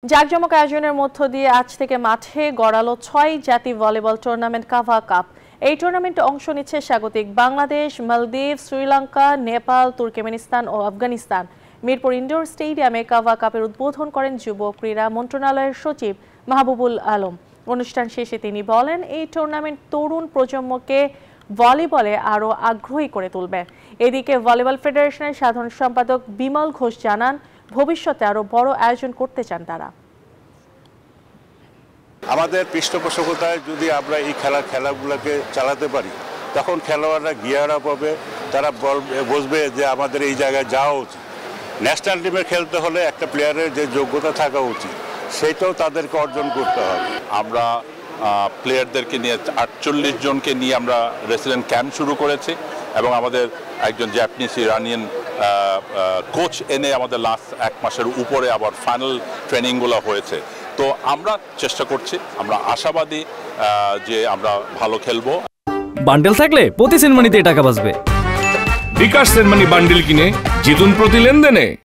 জাঁকজমক আয়োজনের মধ্য দিয়ে আজ থেকে মাঠে গড়ালো ৬ জাতি ভলিবল টুর্নামেন্ট কাভা কাপ। এই টুর্নামেন্টে অংশ নিচ্ছে স্বাগতিক বাংলাদেশ, মালদ্বীপ, শ্রীলঙ্কা, নেপাল, তুর্কমেনিস্তান ও আফগানিস্তান। মিরপুর ইনডোর স্টেডিয়ামে কাভা কাপের উদ্বোধন করেন যুব ক্রীড়া মন্ত্রণালয়ের সচিব মাহবুবুল আলম। অনুষ্ঠান শেষে তিনি বলেন, এই টুর্নামেন্ট তরুণ প্রজন্মকে ভলিবলে আরও আগ্রহী করে তুলবে। এদিকে ভলিবল ফেডারেশনের সাধারণ সম্পাদক বিমল ঘোষ জানান, ভবিষ্যতে আরো বড় আয়োজন করতে চান তারা। আমাদের পৃষ্ঠপোষকতায় যদি আমরা এই খেলাগুলোকে চালাতে পারি, তখন খেলোয়াড়রা গিয়ার আপ হবে, তারা বুঝবে যে আমাদের এই জায়গায় যাওয়া উচিত। ন্যাশনাল টিমে খেলতে হলে একটা প্লেয়ারের যে যোগ্যতা থাকা উচিত, সেটাও তাদেরকে অর্জন করতে হবে। আমরা প্লেয়ারদেরকে নিয়ে 48 জনকে নিয়ে আমরা রেসিডেন্ট ক্যাম্প শুরু করেছি এবং আমাদের একজন জাপানিজ ইরানিয়ান কোচ এনে আমাদের লাস্ট 1 মাসের উপরে আবার ফাইনাল ট্রেনিংগুলো হয়েছে। তো আমরা চেষ্টা করছি, আমরা আশাবাদী যে আমরা ভালো খেলবো। বান্ডেল থাকলে প্রতি সেনমানিতে টাকা বাঁচবে। বিকাশ সেনমানি বান্ডেল কিনে জিতুন প্রতি লেনদেনে।